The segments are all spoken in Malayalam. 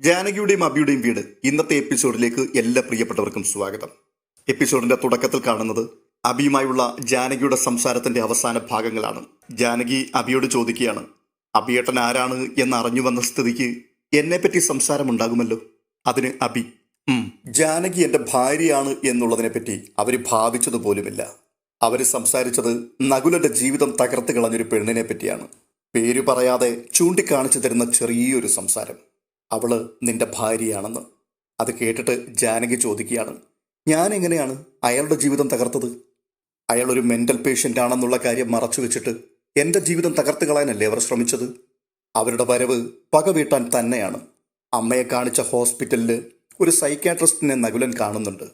ജാനകിയുടെയും അബിയുടെയും വീട് ഇന്നത്തെ എപ്പിസോഡിലേക്ക് എല്ലാ പ്രിയപ്പെട്ടവർക്കും സ്വാഗതം. എപ്പിസോഡിന്റെ തുടക്കത്തിൽ കാണുന്നത് അബിയുമായുള്ള ജാനകിയുടെ സംസാരത്തിന്റെ അവസാന ഭാഗങ്ങളാണ്. ജാനകി അബിയോട് ചോദിക്കുകയാണ്, അബിയേട്ടൻ ആരാണ് എന്നറിഞ്ഞു വന്ന സ്ഥിതിക്ക് എന്നെപ്പറ്റി സംസാരമുണ്ടാകുമല്ലോ. അതിന് അബി, ജാനകി എന്റെ ഭാര്യയാണ് എന്നുള്ളതിനെപ്പറ്റി അവര് ഭാവിച്ചതുപോലുമില്ല. അവര് സംസാരിച്ചത് നകുലന്റെ ജീവിതം തകർത്ത് കളഞ്ഞൊരു പെണ്ണിനെ പറ്റിയാണ്. പേര് പറയാതെ ചൂണ്ടിക്കാണിച്ചു തരുന്ന ചെറിയൊരു സംസാരം. അവള് നിന്റെ ഭാര്യയാണെന്ന്. അത് കേട്ടിട്ട് ജാനകി ചോദിക്കുകയാണ്, ഞാൻ എങ്ങനെയാണ് അയാളുടെ ജീവിതം തകർത്തത്? അയാൾ ഒരു മെന്റൽ പേഷ്യന്റ് ആണെന്നുള്ള കാര്യം മറച്ചു വെച്ചിട്ട് എന്റെ ജീവിതം തകർത്ത് കളയാനല്ലേ അവർ ശ്രമിച്ചത്? അവരുടെ വരവ് പക വീട്ടാൻ തന്നെയാണ്. അമ്മയെ കാണിച്ച ഹോസ്പിറ്റലിൽ ഒരു സൈക്യാട്രിസ്റ്റിനെ നകുലൻ കാണുന്നുണ്ട്.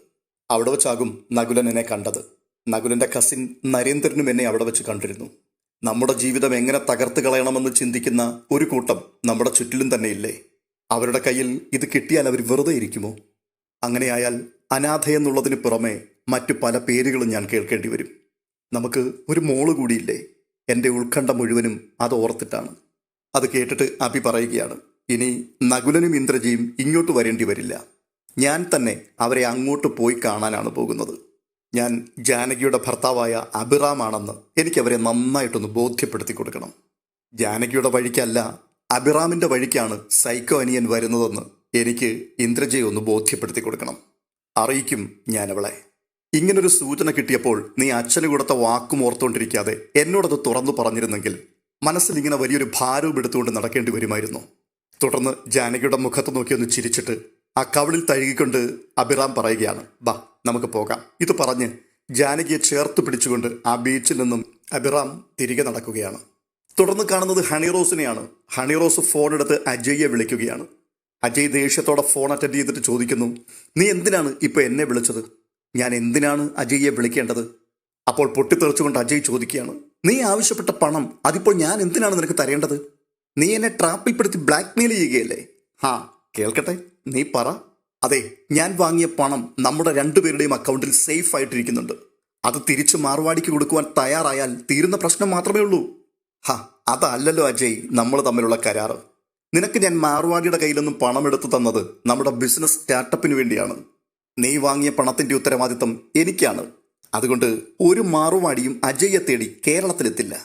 അവിടെ വെച്ചാകും നകുലൻ എന്നെ കണ്ടത്. നകുലന്റെ കസിൻ നരേന്ദ്രനും എന്നെ അവിടെ വെച്ച് കണ്ടിരുന്നു. നമ്മുടെ ജീവിതം എങ്ങനെ തകർത്ത് കളയണമെന്ന് ചിന്തിക്കുന്ന ഒരു കൂട്ടം നമ്മുടെ ചുറ്റിലും തന്നെയില്ലേ? അവരുടെ കയ്യിൽ ഇത് കിട്ടിയാൽ അവർ വെറുതെ ഇരിക്കുമോ? അങ്ങനെയായാൽ അനാഥയെന്നുള്ളതിന് പുറമെ മറ്റു പല പേരുകളും ഞാൻ കേൾക്കേണ്ടി വരും. നമുക്ക് ഒരു മോള് കൂടിയില്ലേ? എൻ്റെ ഉത്കണ്ഠ മുഴുവനും അത് ഓർത്തിട്ടാണ്. അത് കേട്ടിട്ട് അബി പറയുകയാണ്, ഇനി നകുലനും ഇന്ദ്രജിയും ഇങ്ങോട്ട് വരേണ്ടി വരില്ല. ഞാൻ തന്നെ അവരെ അങ്ങോട്ട് പോയി കാണാനാണ് പോകുന്നത്. ഞാൻ ജാനകിയുടെ ഭർത്താവായ അഭിറാമാണെന്ന് എനിക്കവരെ നന്നായിട്ടൊന്ന് ബോധ്യപ്പെടുത്തി കൊടുക്കണം. ജാനകിയുടെ വഴിക്കല്ല, അഭിറാമിന്റെ വഴിക്കാണ് സൈക്കോ അനിയൻ വരുന്നതെന്ന് എനിക്ക് ഇന്ദ്രജയെ ഒന്ന് ബോധ്യപ്പെടുത്തി കൊടുക്കണം. അറിയിക്കും ഞാൻ അവളെ. ഇങ്ങനൊരു സൂചന കിട്ടിയപ്പോൾ നീ അച്ഛന് കൊടുത്ത വാക്കും ഓർത്തുകൊണ്ടിരിക്കാതെ എന്നോടത് തുറന്നു പറഞ്ഞിരുന്നെങ്കിൽ മനസ്സിൽ ഇങ്ങനെ വലിയൊരു ഭാരവും എടുത്തുകൊണ്ട് നടക്കേണ്ടി വരുമായിരുന്നു. തുടർന്ന് ജാനകിയുടെ മുഖത്ത് നോക്കി ഒന്ന് ചിരിച്ചിട്ട് ആ കവിളിൽ തഴുകിക്കൊണ്ട് അഭിറാം പറയുകയാണ്, ബാ നമുക്ക് പോകാം. ഇത് പറഞ്ഞ് ജാനകിയെ ചേർത്ത് പിടിച്ചുകൊണ്ട് ആ ബീച്ചിൽ നിന്നും അഭിറാം തിരികെ നടക്കുകയാണ്. തുടർന്ന് കാണുന്നത് ഹണിറോസിനെയാണ്. ഹണിറോസ് ഫോൺ എടുത്ത് അജയ്യെ വിളിക്കുകയാണ്. അജയ് ദേഷ്യത്തോടെ ഫോൺ അറ്റൻഡ് ചെയ്തിട്ട് ചോദിക്കുന്നു, നീ എന്തിനാണ് ഇപ്പൊ എന്നെ വിളിച്ചത്? ഞാൻ എന്തിനാണ് അജയ്യെ വിളിക്കേണ്ടത്? അപ്പോൾ പൊട്ടിത്തെറിച്ചുകൊണ്ട് അജയ് ചോദിക്കുകയാണ്, നീ ആവശ്യപ്പെട്ട പണം അതിപ്പോൾ ഞാൻ എന്തിനാണ് നിനക്ക് തരേണ്ടത്? നീ എന്നെ ട്രാപ്പിൽപ്പെടുത്തി ബ്ലാക്ക്മെയിൽ ചെയ്യുകയല്ലേ? കേൾക്കട്ടെ, നീ പറ. അതെ, ഞാൻ വാങ്ങിയ പണം നമ്മുടെ രണ്ടുപേരുടെയും അക്കൗണ്ടിൽ സേഫ് ആയിട്ടിരിക്കുന്നുണ്ട്. അത് തിരിച്ചു മാർവാടിക്ക് കൊടുക്കുവാൻ തയ്യാറായാൽ തീരുന്ന പ്രശ്നം മാത്രമേ ഉള്ളൂ. അതല്ലല്ലോ അജയ് നമ്മൾ തമ്മിലുള്ള കരാറ്. നിനക്ക് ഞാൻ മാർവാടിയുടെ കയ്യിലൊന്നും പണം എടുത്തു തന്നത് നമ്മുടെ ബിസിനസ് സ്റ്റാർട്ടപ്പിന് വേണ്ടിയാണ്. നീ വാങ്ങിയ പണത്തിന്റെ ഉത്തരവാദിത്തം എനിക്കാണ്. അതുകൊണ്ട് ഒരു മാർവാടിയും അജയ്യെ തേടി കേരളത്തിലെത്തില്ല.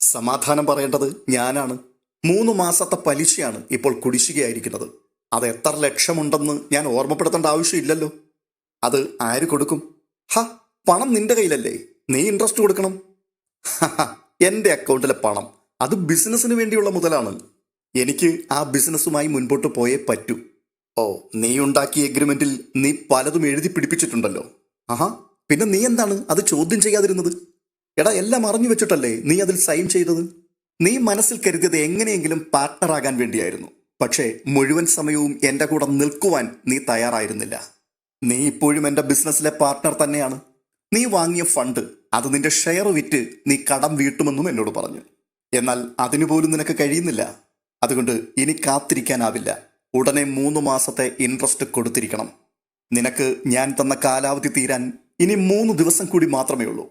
സമാധാനം പറയേണ്ടത് ഞാനാണ്. 3 മാസത്തെ പലിശയാണ് ഇപ്പോൾ കുടിശ്ശികയായിരിക്കുന്നത്. അത് എത്ര ലക്ഷമുണ്ടെന്ന് ഞാൻ ഓർമ്മപ്പെടുത്തേണ്ട ആവശ്യമില്ലല്ലോ. അത് ആര് കൊടുക്കും? പണം നിന്റെ കയ്യിലല്ലേ, നീ ഇൻട്രസ്റ്റ് കൊടുക്കണം. എൻ്റെ അക്കൗണ്ടിലെ പണം അത് ബിസിനസ്സിന് വേണ്ടിയുള്ള മുതലാണ്. എനിക്ക് ആ ബിസിനസ്സുമായി മുൻപോട്ട് പോയേ പറ്റൂ. നീ ഉണ്ടാക്കിയ എഗ്രിമെന്റിൽ നീ പലതും എഴുതി പിടിപ്പിച്ചിട്ടുണ്ടല്ലോ. പിന്നെ നീ എന്താണ് അത് ചോദ്യം ചെയ്യാതിരുന്നത്? എടാ, എല്ലാം അറിഞ്ഞു വെച്ചിട്ടല്ലേ നീ അതിൽ സൈൻ ചെയ്തത്? നീ മനസ്സിൽ കരുതിയത് എങ്ങനെയെങ്കിലും പാർട്ട്ണറാകാൻ വേണ്ടിയായിരുന്നു. പക്ഷേ മുഴുവൻ സമയവും എൻ്റെ കൂടെ നിൽക്കുവാൻ നീ തയ്യാറായിരുന്നില്ല. നീ ഇപ്പോഴും എൻ്റെ ബിസിനസ്സിലെ പാർട്ട്ണർ തന്നെയാണ്. നീ വാങ്ങിയ ഫണ്ട് അത് നിന്റെ ഷെയർ വിറ്റ് നീ കടം വീട്ടുമെന്നും എന്നോട് പറഞ്ഞു. എന്നാൽ അതിനുപോലും നിനക്ക് കഴിയുന്നില്ല. അതുകൊണ്ട് ഇനി കാത്തിരിക്കാനാവില്ല. ഉടനെ 3 മാസത്തെ ഇൻട്രസ്റ്റ് കൊടുത്തിരിക്കണം. നിനക്ക് ഞാൻ തന്ന കാലാവധി തീരാൻ ഇനി 3 ദിവസം കൂടി മാത്രമേ ഉള്ളൂ.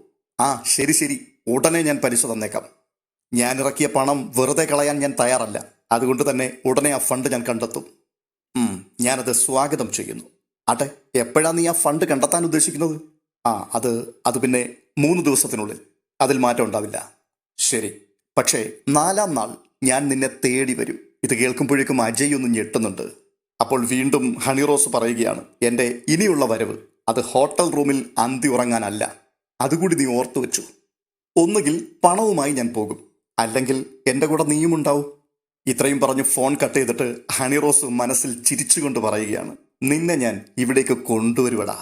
ശരി, ഉടനെ ഞാൻ പലിശ തന്നേക്കാം. ഞാൻ ഇറക്കിയ പണം വെറുതെ കളയാൻ ഞാൻ തയ്യാറല്ല. അതുകൊണ്ട് തന്നെ ഉടനെ ആ ഫണ്ട് ഞാൻ കണ്ടെത്തും. ഞാനത് സ്വാഗതം ചെയ്യുന്നു. ആട്ടെ, എപ്പോഴാണ് നീ ആ ഫണ്ട് കണ്ടെത്താൻ ഉദ്ദേശിക്കുന്നത്? അത് പിന്നെ 3 ദിവസത്തിനുള്ളിൽ. അതിൽ മാറ്റം ഉണ്ടാവില്ല. ശരി, പക്ഷേ 4-ാം നാൾ ഞാൻ നിന്നെ തേടി വരും. ഇത് കേൾക്കുമ്പോഴേക്കും അജയ് ഒന്ന് ഞെട്ടുന്നുണ്ട്. അപ്പോൾ വീണ്ടും ഹണിറോസ് പറയുകയാണ്, എൻ്റെ ഇനിയുള്ള വരവ് അത് ഹോട്ടൽ റൂമിൽ അന്തി ഉറങ്ങാനല്ല. അതുകൂടി നീ ഓർത്തു വെച്ചു. ഒന്നുകിൽ പണവുമായി ഞാൻ പോകും, അല്ലെങ്കിൽ എൻ്റെ കൂടെ നീയും ഉണ്ടാവും. ഇത്രയും പറഞ്ഞ് ഫോൺ കട്ട് ചെയ്തിട്ട് ഹണിറോസ് മനസ്സിൽ ചിരിച്ചുകൊണ്ട് പറയുകയാണ്, നിന്നെ ഞാൻ ഇവിടേക്ക് കൊണ്ടുവരുവടാ.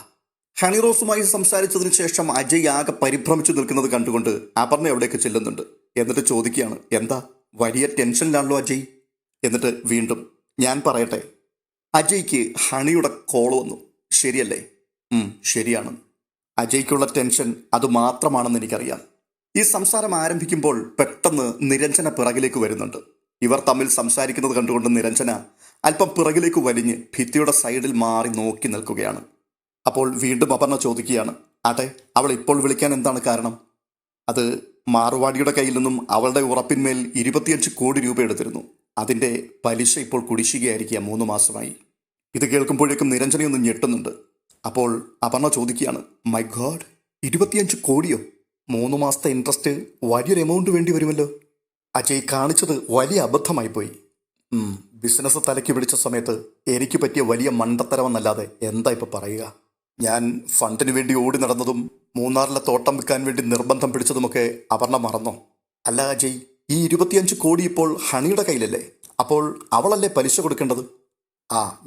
ഹണിറോസുമായി സംസാരിച്ചതിന് ശേഷം അജയ് ആകെ പരിഭ്രമിച്ചു നിൽക്കുന്നത് കണ്ടുകൊണ്ട് അപർണ എവിടേക്ക് ചെല്ലുന്നുണ്ട്. എന്നിട്ട് ചോദിക്കുകയാണ്, എന്താ വലിയ ടെൻഷനിലാണല്ലോ അജയ്? എന്നിട്ട് വീണ്ടും, ഞാൻ പറയട്ടെ, അജയ്ക്ക് ഹണിയുടെ കോൾ വന്നു, ശരിയല്ലേ? ശരിയാണ്. അജയ്ക്കുള്ള ടെൻഷൻ അത് മാത്രമാണെന്ന് എനിക്കറിയാം. ഈ സംസാരം ആരംഭിക്കുമ്പോൾ പെട്ടെന്ന് നിരഞ്ജന പിറകിലേക്ക് വരുന്നുണ്ട്. ഇവർ തമ്മിൽ സംസാരിക്കുന്നത് കണ്ടുകൊണ്ട് നിരഞ്ജന അല്പം പിറകിലേക്ക് വലിഞ്ഞ് ഭിത്തിയുടെ സൈഡിൽ മാറി നോക്കി നിൽക്കുകയാണ്. അപ്പോൾ വീണ്ടും അപർണ ചോദിക്കുകയാണ്, ആട്ടെ, അവൾ ഇപ്പോൾ വിളിക്കാൻ എന്താണ് കാരണം? അത് മാർവാടിയുടെ കയ്യിൽ നിന്നും അവളുടെ ഉറപ്പിന്മേൽ 25 കോടി രൂപ എടുത്തിരുന്നു. അതിൻ്റെ പലിശ ഇപ്പോൾ കുടിശ്ശികയായിരിക്കുക 3 മാസമായി. ഇത് കേൾക്കുമ്പോഴേക്കും നിരഞ്ജനയൊന്ന് ഞെട്ടുന്നുണ്ട്. അപ്പോൾ അപർണ ചോദിക്കുകയാണ്, മൈ ഗോഡ്, 25 കോടിയോ? 3 മാസത്തെ ഇൻട്രസ്റ്റ് വലിയൊരു എമൗണ്ട് വേണ്ടി വരുമല്ലോ. അജയ് കാണിച്ചത് വലിയ അബദ്ധമായി പോയി. ബിസിനസ് തലയ്ക്ക് പിടിച്ച സമയത്ത് എനിക്ക് പറ്റിയ വലിയ മണ്ടത്തരമെന്നല്ലാതെ എന്താ ഇപ്പം പറയുക. ഞാൻ ഫണ്ടിന് വേണ്ടി ഓടി നടന്നതും മൂന്നാറിലെ തോട്ടം വിൽക്കാൻ വേണ്ടി നിർബന്ധം പിടിച്ചതുമൊക്കെ അപർണ മറന്നോ? അല്ല അജയ്, ഈ 25 കോടി ഇപ്പോൾ ഹണിയുടെ കയ്യിലല്ലേ? അപ്പോൾ അവളല്ലേ പലിശ കൊടുക്കേണ്ടത്?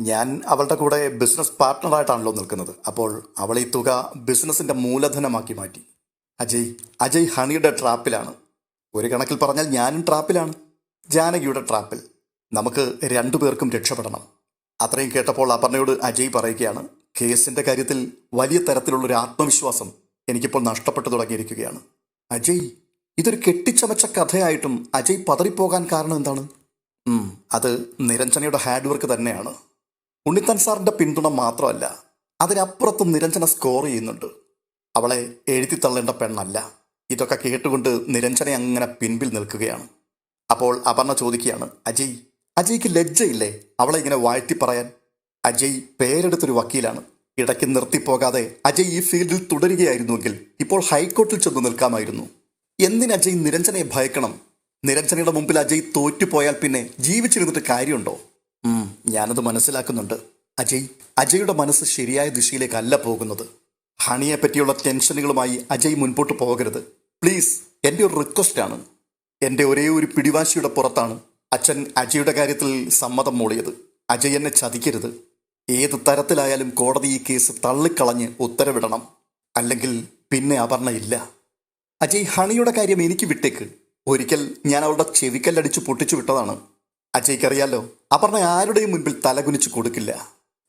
ഞാൻ അവളുടെ കൂടെ ബിസിനസ് പാർട്ട്ണറായിട്ടാണല്ലോ നിൽക്കുന്നത്. അപ്പോൾ അവൾ ഈ തുക ബിസിനസിൻ്റെ മൂലധനമാക്കി മാറ്റി. അജയ് ഹണിയുടെ ട്രാപ്പിലാണ്. ഒരു കണക്കിൽ പറഞ്ഞാൽ ഞാനും ട്രാപ്പിലാണ്, ജാനകിയുടെ ട്രാപ്പിൽ. നമുക്ക് രണ്ടുപേർക്കും രക്ഷപ്പെടണം. അത്രയും കേട്ടപ്പോൾ അപർണയോട് അജയ് പറയുകയാണ്, കേസിൻ്റെ കാര്യത്തിൽ വലിയ തരത്തിലുള്ളൊരു ആത്മവിശ്വാസം എനിക്കിപ്പോൾ നഷ്ടപ്പെട്ടു തുടങ്ങിയിരിക്കുകയാണ്. അജയ്, ഇതൊരു കെട്ടിച്ചമച്ച കഥയായിട്ടും അജയ് പതറിപ്പോകാൻ കാരണം എന്താണ്? അത് നിരഞ്ജനയുടെ ഹാർഡ് വർക്ക് തന്നെയാണ്. ഉണ്ണിത്താൻ സാറിൻ്റെ പിന്തുണ മാത്രമല്ല, അതിനപ്പുറത്തും നിരഞ്ജന സ്കോർ ചെയ്യുന്നുണ്ട്. അവളെ എഴുതി തള്ളേണ്ട പെണ്ണല്ല. ഇതൊക്കെ കേട്ടുകൊണ്ട് നിരഞ്ജന അങ്ങനെ പിൻപിൽ നിൽക്കുകയാണ്. അപ്പോൾ അപർണ ചോദിക്കുകയാണ്, അജയ്ക്ക് ലജ്ജയില്ലേ അവളെ ഇങ്ങനെ വാഴ്ത്തി പറയാൻ? അജയ് പേരെടുത്തൊരു വക്കീലാണ്. ഇടയ്ക്ക് നിർത്തിപ്പോകാതെ അജയ് ഈ ഫീൽഡിൽ തുടരുകയായിരുന്നുവെങ്കിൽ ഇപ്പോൾ ഹൈക്കോർട്ടിൽ ചെന്ന് നിൽക്കാമായിരുന്നു. എന്തിന് അജയ് നിരഞ്ജനയെ ഭയക്കണം? നിരഞ്ജനയുടെ മുമ്പിൽ അജയ് തോറ്റുപോയാൽ പിന്നെ ജീവിച്ചിരുന്നിട്ട് കാര്യമുണ്ടോ? ഞാനത് മനസ്സിലാക്കുന്നുണ്ട്. അജയുടെ മനസ്സ് ശരിയായ ദിശയിലേക്കല്ല പോകുന്നത്. ഹണിയെ പറ്റിയുള്ള ടെൻഷനുകളുമായി അജയ് മുൻപോട്ട് പോകരുത്. പ്ലീസ്, എൻ്റെ ഒരു റിക്വസ്റ്റാണ്. എൻ്റെ ഒരേ ഒരു പിടിവാശിയുടെ പുറത്താണ് അച്ഛൻ അജയുടെ കാര്യത്തിൽ സമ്മതം മൂളിയത്. അജയ് എന്നെ ചതിക്കരുത്. ഏത് തരത്തിലായാലും കോടതി ഈ കേസ് തള്ളിക്കളഞ്ഞ് ഉത്തരവിടണം. അല്ലെങ്കിൽ പിന്നെ അപർണയില്ല. അജയ്, ഹണിയുടെ കാര്യം എനിക്ക് വിട്ടേക്ക്. ഒരിക്കൽ ഞാൻ അവളുടെ ചെവിക്കല്ലടിച്ച് പൊട്ടിച്ചു വിട്ടതാണ്. അജയ്ക്കറിയാലോ, അപർണ ആരുടെയും മുൻപിൽ തലകുനിച്ച് കൊടുക്കില്ല.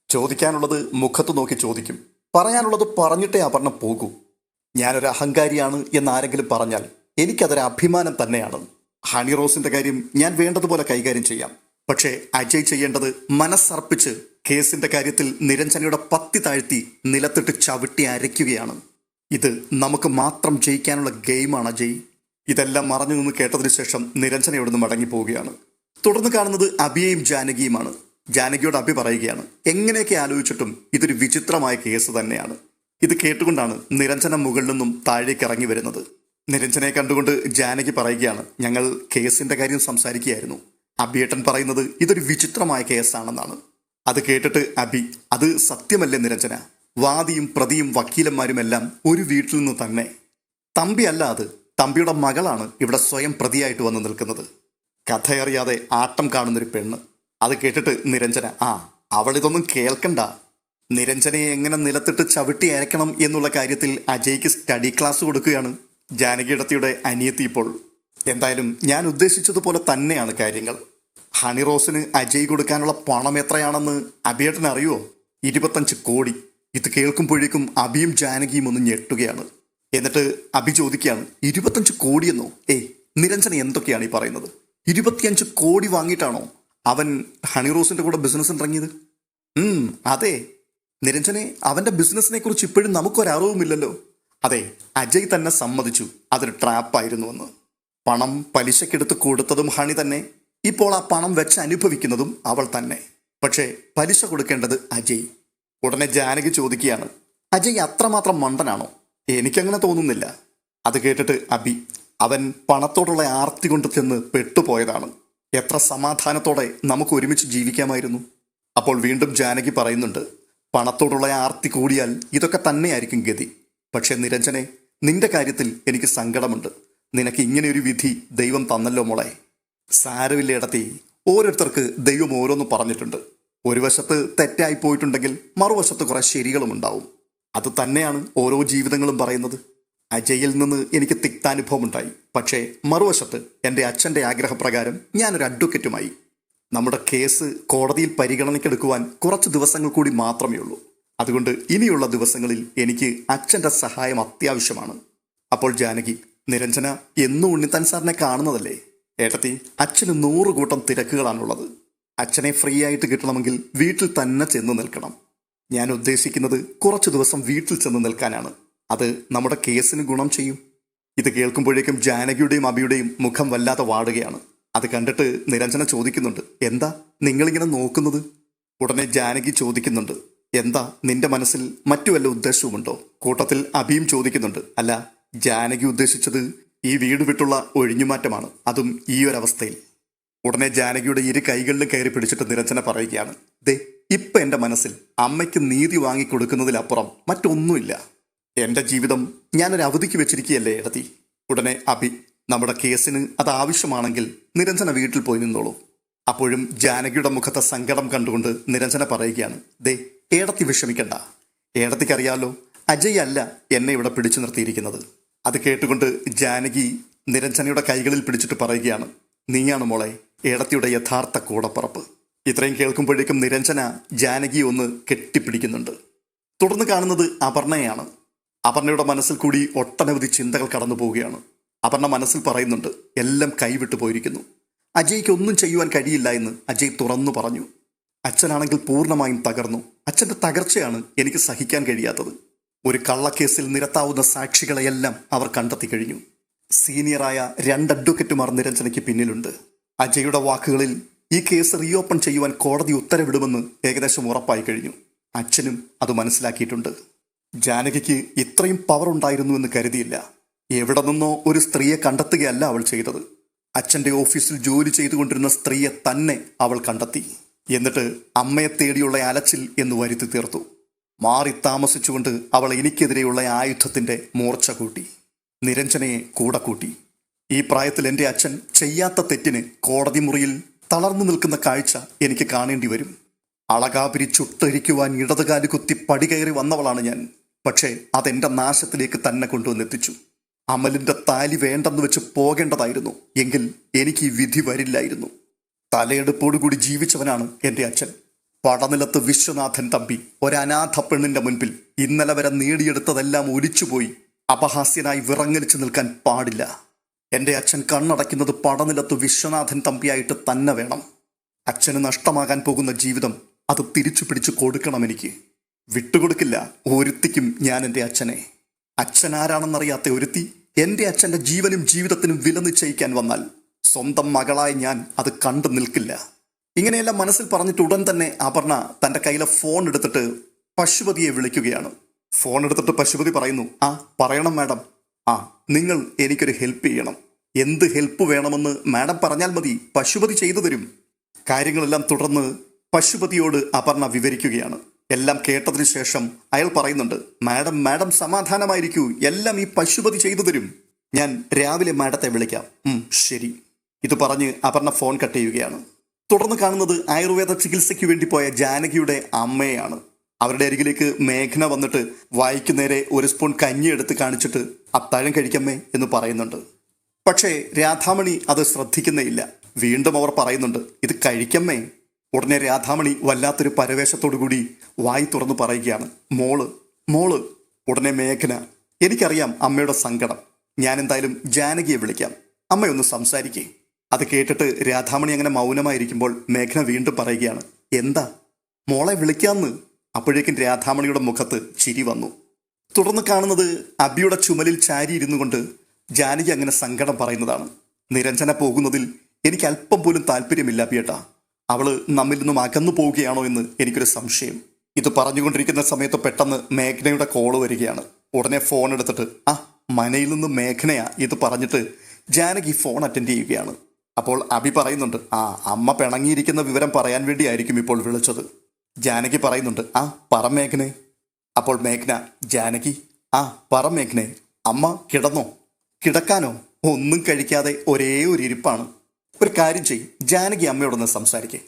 ചോദിക്കാനുള്ളത് മുഖത്ത് നോക്കി ചോദിക്കും. പറയാനുള്ളത് പറഞ്ഞിട്ടേ അപർണ പോകൂ. ഞാനൊരു അഹങ്കാരിയാണ് എന്നാരെങ്കിലും പറഞ്ഞാൽ എനിക്കതൊരു അഭിമാനം തന്നെയാണ്. ഹണി റോസിന്റെ കാര്യം ഞാൻ വേണ്ടതുപോലെ കൈകാര്യം ചെയ്യാം. പക്ഷേ അജയ് ചെയ്യേണ്ടത് മനസ്സർപ്പിച്ച് കേസിന്റെ കാര്യത്തിൽ നിരഞ്ജനയുടെ പത്തി താഴ്ത്തി നിലത്തിട്ട് ചവിട്ടി അരയ്ക്കുകയാണ്. ഇത് നമുക്ക് മാത്രം ജയിക്കാനുള്ള ഗെയിമാണ് അജയ്. ഇതെല്ലാം മറഞ്ഞു നിന്ന് കേട്ടതിനു ശേഷം നിരഞ്ജന ഇവിടുന്ന് മടങ്ങിപ്പോവുകയാണ്. തുടർന്ന് കാണുന്നത് അഭിയെയും ജാനകിയുമാണ്. ജാനകിയോട് അഭി പറയുകയാണ്, എങ്ങനെയൊക്കെ ആലോചിച്ചിട്ടും ഇതൊരു വിചിത്രമായ കേസ് തന്നെയാണ്. ഇത് കേട്ടുകൊണ്ടാണ് നിരഞ്ജന മുകളിൽ നിന്നും താഴേക്ക് ഇറങ്ങി വരുന്നത്. നിരഞ്ജനയെ കണ്ടുകൊണ്ട് ജാനകി പറയുകയാണ്, ഞങ്ങൾ കേസിന്റെ കാര്യം സംസാരിക്കുകയായിരുന്നു. അഭിയേട്ടൻ പറയുന്നത് ഇതൊരു വിചിത്രമായ കേസാണെന്നാണ്. അത് കേട്ടിട്ട് അഭി, അത് സത്യമല്ലേ നിരഞ്ജന? വാദിയും പ്രതിയും വക്കീലന്മാരുമെല്ലാം ഒരു വീട്ടിൽ നിന്ന് തന്നെ. തമ്പിയല്ല അത്, തമ്പിയുടെ മകളാണ് ഇവിടെ സ്വയം പ്രതിയായിട്ട് വന്ന് നിൽക്കുന്നത്. കഥയറിയാതെ ആട്ടം കാണുന്നൊരു പെണ്ണ്. അത് കേട്ടിട്ട് നിരഞ്ജന, അവളിതൊന്നും കേൾക്കണ്ട. നിരഞ്ജനയെ എങ്ങനെ നിലത്തിട്ട് ചവിട്ടി അരയ്ക്കണം എന്നുള്ള കാര്യത്തിൽ അജയ്ക്ക് സ്റ്റഡി ക്ലാസ് കൊടുക്കുകയാണ് ജാനകിയിടത്തിയുടെ അനിയത്തി. ഇപ്പോൾ എന്തായാലും ഞാൻ ഉദ്ദേശിച്ചതുപോലെ തന്നെയാണ് കാര്യങ്ങൾ. ഹണി റോസിന് അജയ് കൊടുക്കാനുള്ള പണം എത്രയാണെന്ന് അഭിയേട്ടന് അറിയുമോ? 25 കോടി. ഇത് കേൾക്കുമ്പോഴേക്കും അഭിയും ജാനകിയും ഒന്ന് ഞെട്ടുകയാണ്. എന്നിട്ട് അഭി ചോദിക്കുകയാണ്, 25 കോടിയെന്നോ? നിരഞ്ജന എന്തൊക്കെയാണ് ഈ പറയുന്നത്? 25 കോടി വാങ്ങിയിട്ടാണോ അവൻ ഹണി റോസിന്റെ കൂടെ ബിസിനസ് ഇറങ്ങിയത്? അതെ നിരഞ്ജനെ, അവന്റെ ബിസിനസിനെ കുറിച്ച് ഇപ്പോഴും നമുക്കൊരറിവുമില്ലല്ലോ. അതെ, അജയ് തന്നെ സമ്മതിച്ചു അതൊരു ട്രാപ്പായിരുന്നുവെന്ന്. പണം പലിശക്കെടുത്ത് കൊടുത്തതും ഹണി തന്നെ. ഇപ്പോൾ ആ പണം വെച്ച് അനുഭവിക്കുന്നതും അവൾ തന്നെ. പക്ഷേ പലിശ കൊടുക്കേണ്ടത് അജയ്. ഉടനെ ജാനകി ചോദിക്കുകയാണ്, അജയ് അത്രമാത്രം മണ്ടനാണോ? എനിക്കങ്ങനെ തോന്നുന്നില്ല. അത് കേട്ടിട്ട് അഭി, അവൻ പണത്തോടുള്ള ആർത്തി കൊണ്ട് ചെന്ന് പെട്ടുപോയതാണ്. എത്ര സമാധാനത്തോടെ നമുക്ക് ഒരുമിച്ച് ജീവിക്കാമായിരുന്നു. അപ്പോൾ വീണ്ടും ജാനകി പറയുന്നുണ്ട്, പണത്തോടുള്ള ആർത്തി കൂടിയാൽ ഇതൊക്കെ തന്നെയായിരിക്കും ഗതി. പക്ഷെ നിരഞ്ജനെ, നിന്റെ കാര്യത്തിൽ എനിക്ക് സങ്കടമുണ്ട്. നിനക്ക് ഇങ്ങനെയൊരു വിധി ദൈവം തന്നല്ലോ മോളെ. സാരമില്ല ഇടത്തി, ഓരോരുത്തർക്ക് ദൈവം ഓരോന്ന് പറഞ്ഞിട്ടുണ്ട്. ഒരു വശത്ത് തെറ്റായി പോയിട്ടുണ്ടെങ്കിൽ മറുവശത്ത് കുറെ ശരികളും ഉണ്ടാവും. അത് തന്നെയാണ് ഓരോ ജീവിതങ്ങളും പറയുന്നത്. അജയിൽ നിന്ന് എനിക്ക് തിക്താനുഭവം ഉണ്ടായി. പക്ഷേ മറുവശത്ത് എൻ്റെ അച്ഛൻ്റെ ആഗ്രഹപ്രകാരം ഞാനൊരു അഡ്വക്കറ്റുമായി. നമ്മുടെ കേസ് കോടതിയിൽ പരിഗണനയ്ക്കെടുക്കുവാൻ കുറച്ച് ദിവസങ്ങൾ കൂടി മാത്രമേ ഉള്ളൂ. അതുകൊണ്ട് ഇനിയുള്ള ദിവസങ്ങളിൽ എനിക്ക് അച്ഛൻ്റെ സഹായം അത്യാവശ്യമാണ്. അപ്പോൾ ജാനകി, നിരഞ്ജന എന്നും ഉണ്ണിത്താൻ സാറിനെ കാണുന്നതല്ലേ? ഏട്ടത്തി, അച്ഛന് 100 കൂട്ടം തിരക്കുകളാണുള്ളത്. അച്ഛനെ ഫ്രീ ആയിട്ട് കിട്ടണമെങ്കിൽ വീട്ടിൽ തന്നെ ചെന്ന് നിൽക്കണം. ഞാൻ ഉദ്ദേശിക്കുന്നത് കുറച്ച് ദിവസം വീട്ടിൽ ചെന്ന് നിൽക്കാനാണ്. അത് നമ്മുടെ കേസിന് ഗുണം ചെയ്യും. ഇത് കേൾക്കുമ്പോഴേക്കും ജാനകിയുടെയും അബിയുടെയും മുഖം വല്ലാതെ വാടുകയാണ്. അത് കണ്ടിട്ട് നിരഞ്ജന ചോദിക്കുന്നുണ്ട്, എന്താ നിങ്ങളിങ്ങനെ നോക്കുന്നത്? ഉടനെ ജാനകി ചോദിക്കുന്നുണ്ട്, എന്താ നിന്റെ മനസ്സിൽ മറ്റു വല്ല ഉദ്ദേശവുമുണ്ടോ? കൂട്ടത്തിൽ അഭിയും ചോദിക്കുന്നുണ്ട്, അല്ല ജാനകി ഉദ്ദേശിച്ചത് ഈ വീട് വിട്ടുള്ള ഒഴിഞ്ഞുമാറ്റമാണ്, അതും ഈ ഒരവസ്ഥയിൽ. ഉടനെ ജാനകിയുടെ ഇരു കൈകളിലും കയറി പിടിച്ചിട്ട് നിരഞ്ജന പറയുകയാണ്, ദേ ഇപ്പൊ എന്റെ മനസ്സിൽ അമ്മയ്ക്ക് നീതി വാങ്ങിക്കൊടുക്കുന്നതിലപ്പുറം മറ്റൊന്നുമില്ല. എന്റെ ജീവിതം ഞാനൊരു അവധിക്ക് വെച്ചിരിക്കുകയല്ലേ ഏടത്തി. ഉടനെ അഭി, നമ്മുടെ കേസിന് അത് ആവശ്യമാണെങ്കിൽ നിരഞ്ജന വീട്ടിൽ പോയി നിന്നോളൂ. അപ്പോഴും ജാനകിയുടെ മുഖത്തെ സങ്കടം കണ്ടുകൊണ്ട് നിരഞ്ജന പറയുകയാണ്, ദേ ഏടത്തി വിഷമിക്കണ്ട, ഏടത്തിക്കറിയാലോ അജയ് അല്ല എന്നെ ഇവിടെ പിടിച്ചു നിർത്തിയിരിക്കുന്നത്. അത് കേട്ടുകൊണ്ട് ജാനകി നിരഞ്ജനയുടെ കൈകളിൽ പിടിച്ചിട്ട് പറയുകയാണ്, നീയാണ് മോളെ ഏടത്തിയുടെ യഥാർത്ഥ കൂടപ്പറപ്പ്. ഇത്രയും കേൾക്കുമ്പോഴേക്കും നിരഞ്ജന ജാനകി ഒന്ന് കെട്ടിപ്പിടിക്കുന്നുണ്ട്. തുടർന്ന് കാണുന്നത് അപർണയാണ്. അപർണയുടെ മനസ്സിൽ കൂടി ഒട്ടനവധി ചിന്തകൾ കടന്നു പോവുകയാണ്. അപർണ മനസ്സിൽ പറയുന്നുണ്ട്, എല്ലാം കൈവിട്ടു പോയിരിക്കുന്നു. അജയ്ക്ക് ഒന്നും ചെയ്യുവാൻ കഴിയില്ല എന്ന് അജയ് തുറന്നു പറഞ്ഞു. അച്ഛനാണെങ്കിൽ പൂർണ്ണമായും തകർന്നു. അച്ഛൻ്റെ തകർച്ചയാണ് എനിക്ക് സഹിക്കാൻ കഴിയാത്തത്. ഒരു കള്ളക്കേസിൽ നിരത്താവുന്ന സാക്ഷികളെയെല്ലാം അവർ കണ്ടെത്തി കഴിഞ്ഞു. സീനിയറായ 2 അഡ്വക്കറ്റുമാർ നിരഞ്ജനയ്ക്ക് പിന്നിലുണ്ട്. അജയുടെ വാക്കുകളിൽ ഈ കേസ് റീഓപ്പൺ ചെയ്യുവാൻ കോടതി ഉത്തരവിടുമെന്ന് ഏകദേശം ഉറപ്പായി കഴിഞ്ഞു. അച്ഛനും അത് മനസ്സിലാക്കിയിട്ടുണ്ട്. ജാനകിക്ക് ഇത്രയും പവർ ഉണ്ടായിരുന്നുവെന്ന് കരുതിയില്ല. എവിടെ നിന്നോ ഒരു സ്ത്രീയെ കണ്ടെത്തുകയല്ല അവൾ ചെയ്തത്. അച്ഛൻ്റെ ഓഫീസിൽ ജോലി ചെയ്തുകൊണ്ടിരുന്ന സ്ത്രീയെ തന്നെ അവൾ കണ്ടെത്തി. എന്നിട്ട് അമ്മയെ തേടിയുള്ള അലച്ചിൽ എന്ന് വരുത്തി തീർത്തു. മാറി താമസിച്ചുകൊണ്ട് അവൾ എനിക്കെതിരെയുള്ള ആയുധത്തിൻ്റെ മൂർച്ച കൂട്ടി. നിരഞ്ജനയെ കൂടെ കൂട്ടി. ഈ പ്രായത്തിൽ എൻ്റെ അച്ഛൻ ചെയ്യാത്ത തെറ്റിന് കോടതി മുറിയിൽ തളർന്നു നിൽക്കുന്ന കാഴ്ച എനിക്ക് കാണേണ്ടി വരും. അളകാപിരി ചുട്ടരിക്കുവാൻ ഇടതുകാല് കുത്തി പടികയറി വന്നവളാണ് ഞാൻ. പക്ഷേ അതെൻ്റെ നാശത്തിലേക്ക് തന്നെ കൊണ്ടുവന്നെത്തിച്ചു. അമലിൻ്റെ താലി വേണ്ടെന്ന് വെച്ച് പോകേണ്ടതായിരുന്നു. എങ്കിൽ എനിക്ക് ഈ വിധി വരില്ലായിരുന്നു. തലയെടുപ്പോടുകൂടി ജീവിച്ചവനാണ് എൻ്റെ അച്ഛൻ. പടനിലത്ത് വിശ്വനാഥൻ തമ്പി ഒരനാഥ പെണ്ണിൻ്റെ മുൻപിൽ ഇന്നലെ വരെ നേടിയെടുത്തതെല്ലാം ഒലിച്ചുപോയി അപഹാസ്യനായി വിറങ്ങലിച്ചു നിൽക്കാൻ പാടില്ല. എൻ്റെ അച്ഛൻ കണ്ണടയ്ക്കുന്നത് പടനിലത്ത് വിശ്വനാഥൻ തമ്പിയായിട്ട് തന്നെ വേണം. അച്ഛന് നഷ്ടമാകാൻ പോകുന്ന ജീവിതം അത് തിരിച്ചു പിടിച്ചു കൊടുക്കണം എനിക്ക്. വിട്ടുകൊടുക്കില്ല ഒരുത്തിക്കും ഞാൻ എൻ്റെ അച്ഛനെ. അച്ഛൻ ആരാണെന്നറിയാത്ത ഒരുത്തി എൻ്റെ അച്ഛൻ്റെ ജീവനും ജീവിതത്തിനും വില നിശ്ചയിക്കാൻ വന്നാൽ സ്വന്തം മകളായി ഞാൻ അത് കണ്ടു നിൽക്കില്ല. ഇങ്ങനെയെല്ലാം മനസ്സിൽ പറഞ്ഞിട്ട് ഉടൻ തന്നെ അപർണ തൻ്റെ കയ്യിലെ ഫോൺ എടുത്തിട്ട് പശുപതിയെ വിളിക്കുകയാണ്. ഫോൺ എടുത്തിട്ട് പശുപതി പറയുന്നു, ആ പറയണം മാഡം. ആ നിങ്ങൾ എനിക്കൊരു ഹെൽപ്പ് ചെയ്യണം. എന്ത് ഹെൽപ്പ് വേണമെന്ന് മാഡം പറഞ്ഞാൽ മതി, പശുപതി ചെയ്തു തരും. കാര്യങ്ങളെല്ലാം തുടർന്ന് പശുപതിയോട് അപർണ വിവരിക്കുകയാണ്. എല്ലാം കേട്ടതിന് ശേഷം അയാൾ പറയുന്നുണ്ട്, മാഡം സമാധാനമായിരിക്കൂ, എല്ലാം ഈ പശുപതി ചെയ്തു തരും. ഞാൻ രാവിലെ മാഡത്തെ വിളിക്കാം. ശരി. ഇത് പറഞ്ഞ് അപർണ ഫോൺ കട്ട് ചെയ്യുകയാണ്. തുടർന്ന് കാണുന്നത് ആയുർവേദ ചികിത്സയ്ക്ക് വേണ്ടി പോയ ജാനകിയുടെ അമ്മയാണ്. അവരുടെ അരികിലേക്ക് മേഘന വന്നിട്ട് വായിക്ക് നേരെ ഒരു സ്പൂൺ കഞ്ഞി എടുത്ത് കാണിച്ചിട്ട് അത്താഴം കഴിക്കമ്മേ എന്ന് പറയുന്നുണ്ട്. പക്ഷേ രാധാമണി അത് ശ്രദ്ധിക്കുന്നേയില്ല. വീണ്ടും അവർ പറയുന്നുണ്ട്, ഇത് കഴിക്കമ്മേ. ഉടനെ രാധാമണി വല്ലാത്തൊരു പരവേശത്തോടു കൂടി വായി തുറന്നു പറയുകയാണ്, മോള്. ഉടനെ മേഘന, എനിക്കറിയാം അമ്മയുടെ സങ്കടം, ഞാൻ എന്തായാലും ജാനകിയെ വിളിക്കാം, അമ്മയൊന്ന് സംസാരിക്കേ. അത് കേട്ടിട്ട് രാധാമണി അങ്ങനെ മൗനമായിരിക്കുമ്പോൾ മേഘന വീണ്ടും പറയുകയാണ്, എന്താ മോളെ വിളിക്കാന്ന്. അപ്പോഴേക്കും രാധാമണിയുടെ മുഖത്ത് ചിരി വന്നു. തുടർന്ന് കാണുന്നത് അബിയുടെ ചുമലിൽ ചാരി ഇരുന്നു കൊണ്ട് ജാനകി അങ്ങനെ സങ്കടം പറയുന്നതാണ്. നിരഞ്ജന പോകുന്നതിൽ എനിക്ക് അല്പം പോലും താല്പര്യമില്ല അബിയേട്ടാ. അവള് നമ്മിൽ നിന്നും അകന്നു പോവുകയാണോ എന്ന് എനിക്കൊരു സംശയം. ഇത് പറഞ്ഞുകൊണ്ടിരിക്കുന്ന സമയത്ത് പെട്ടെന്ന് മേഘനയുടെ കോള് വരികയാണ്. ഉടനെ ഫോൺ എടുത്തിട്ട്, മനയിൽ നിന്ന് മേഘനയാ ഇത് പറഞ്ഞിട്ട് ജാനകി ഫോൺ അറ്റൻഡ് ചെയ്യുകയാണ്. അപ്പോൾ അബി പറയുന്നുണ്ട്, അമ്മ പിണങ്ങിയിരിക്കുന്ന വിവരം പറയാൻ വേണ്ടിയായിരിക്കും ഇപ്പോൾ വിളിച്ചത്. ജാനകി പറയുന്നുണ്ട്, പറ മേഘനെ. അപ്പോൾ മേഘന, ജാനകി, പറ മേഘനെ, അമ്മ കിടന്നോ? കിടക്കാനോ? ഒന്നും കഴിക്കാതെ ഒരേ ഒരു ഇരിപ്പാണ്. ഒരു കാര്യം ചെയ്യും, ജാനകി അമ്മയോടൊന്ന് സംസാരിക്കേ.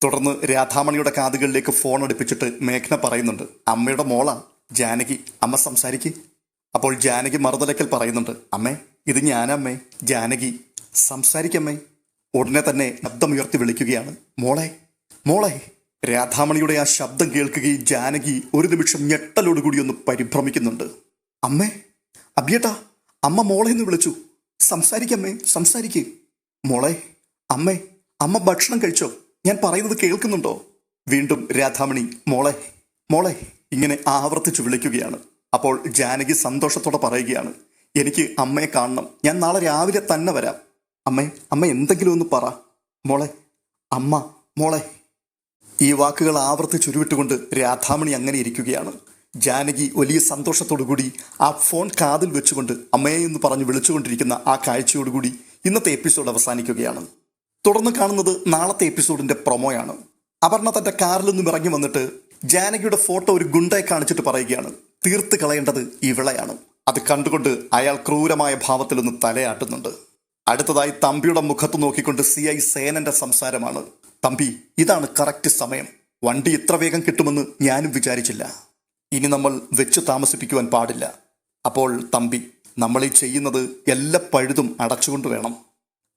തുടർന്ന് രാധാമണിയുടെ കാതുകളിലേക്ക് ഫോൺ അടുപ്പിച്ചിട്ട് മേഘന പറയുന്നുണ്ട്, അമ്മയുടെ മോളാ ജാനകി, അമ്മ സംസാരിക്കേ. അപ്പോൾ ജാനകി മറുതലക്കൽ പറയുന്നുണ്ട്, അമ്മേ ഇത് ഞാനമ്മേ, ജാനകി സംസാരിക്കമ്മേ. ഉടനെ തന്നെ ശബ്ദമുയർത്തി വിളിക്കുകയാണ്, മോളെ. രാധാമണിയുടെ ആ ശബ്ദം കേൾക്കുകയും ജാനകി ഒരു നിമിഷം ഞെട്ടലോടുകൂടി ഒന്ന് പരിഭ്രമിക്കുന്നുണ്ട്. അമ്മേ, അബിയേട്ടാ, അമ്മ മോളെ എന്ന് വിളിച്ചു. സംസാരിക്കമ്മേ, സംസാരിക്കേ. മോളെ, അമ്മ ഭക്ഷണം കഴിച്ചോ? ഞാൻ പറയുന്നത് കേൾക്കുന്നുണ്ടോ? വീണ്ടും രാധാമണി മോളെ ഇങ്ങനെ ആവർത്തിച്ചു വിളിക്കുകയാണ്. അപ്പോൾ ജാനകി സന്തോഷത്തോടെ പറയുകയാണ്, എനിക്ക് അമ്മയെ കാണണം, ഞാൻ നാളെ രാവിലെ തന്നെ വരാം. അമ്മ എന്തെങ്കിലും ഒന്ന് പറ. മോളെ, അമ്മ, മോളെ. ഈ വാക്കുകൾ ചുരുവിട്ടുകൊണ്ട് രാധാമണി അങ്ങനെ ഇരിക്കുകയാണ്. ജാനകി വലിയ സന്തോഷത്തോടുകൂടി ആ ഫോൺ കാതിൽ വെച്ചുകൊണ്ട് അമ്മയെ എന്ന് പറഞ്ഞ് വിളിച്ചുകൊണ്ടിരിക്കുന്ന ആ കാഴ്ചയോടുകൂടി ഇന്നത്തെ എപ്പിസോഡ് അവസാനിക്കുകയാണ്. തുടർന്ന് കാണുന്നത് നാളത്തെ എപ്പിസോഡിന്റെ പ്രൊമോയാണ്. അപർണ തന്റെ കാറിൽ നിന്നും ഇറങ്ങി വന്നിട്ട് ജാനകിയുടെ ഫോട്ടോ ഒരു ഗുണ്ടയെ കാണിച്ചിട്ട് പറയുകയാണ്, തീർത്ത് കളയേണ്ടത് ഇവളെയാണ്. അത് കണ്ടുകൊണ്ട് അയാൾ ക്രൂരമായ ഭാവത്തിലൊന്ന് തലയാട്ടുന്നുണ്ട്. അടുത്തതായി തമ്പിയുടെ മുഖത്ത് നോക്കിക്കൊണ്ട് CI സേനന്റെ സംസാരമാണ്. തമ്പി, ഇതാണ് കറക്റ്റ് സമയം. വണ്ടി ഇത്ര വേഗം കിട്ടുമെന്ന് ഞാനും വിചാരിച്ചില്ല. ഇനി നമ്മൾ വെച്ച് താമസിപ്പിക്കുവാൻ പാടില്ല. അപ്പോൾ തമ്പി, നമ്മൾ ഈ ചെയ്യുന്നത് എല്ലാ പഴുതും അടച്ചുകൊണ്ട് വേണം.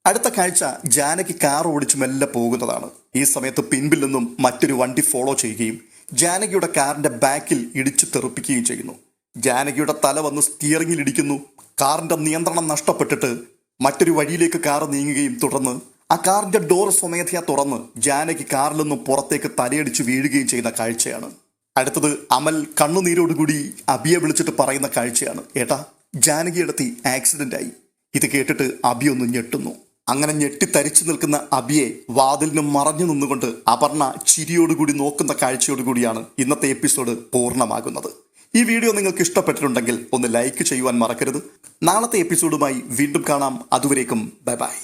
അടുത്ത കാഴ്ച ജാനകി കാർ ഓടിച്ചു മെല്ലെ പോകുന്നതാണ്. ഈ സമയത്ത് പിൻപിൽ നിന്നും മറ്റൊരു വണ്ടി ഫോളോ ചെയ്യുകയും ജാനകിയുടെ കാറിന്റെ ബാക്കിൽ ഇടിച്ചു തെറിപ്പിക്കുകയും ചെയ്യുന്നു. ജാനകിയുടെ തല വന്ന് സ്റ്റിയറിംഗിൽ ഇടിക്കുന്നു. കാറിന്റെ നിയന്ത്രണം നഷ്ടപ്പെട്ടിട്ട് മറ്റൊരു വഴിയിലേക്ക് കാർ നീങ്ങുകയും തുടർന്ന് ആ കാറിന്റെ ഡോർ സ്വമേധയാ തുറന്ന് ജാനകി കാറിൽ നിന്നും പുറത്തേക്ക് തലയടിച്ച് വീഴുകയും ചെയ്യുന്ന കാഴ്ചയാണ്. അടുത്തത് അമൽ കണ്ണുനീരോടുകൂടി അബിയെ വിളിച്ചിട്ട് പറയുന്ന കാഴ്ചയാണ്. ഏട്ടാ, ജാനകിയെടുത്തി ആക്സിഡന്റ് ആയി. ഇത് കേട്ടിട്ട് അബി ഒന്ന് ഞെട്ടുന്നു. അങ്ങനെ ഞെട്ടിത്തരിച്ചു നിൽക്കുന്ന അബിയെ വാതിലിന് മറഞ്ഞു നിന്നുകൊണ്ട് അപർണ ചിരിയോടുകൂടി നോക്കുന്ന കാഴ്ചയോടുകൂടിയാണ് ഇന്നത്തെ എപ്പിസോഡ് പൂർണ്ണമാകുന്നത്. ഈ വീഡിയോ നിങ്ങൾക്ക് ഇഷ്ടപ്പെട്ടിട്ടുണ്ടെങ്കിൽ ഒന്ന് ലൈക്ക് ചെയ്യുവാൻ മറക്കരുത്. നാളത്തെ എപ്പിസോഡുമായി വീണ്ടും കാണാം. അതുവരേക്കും ബൈ ബൈ.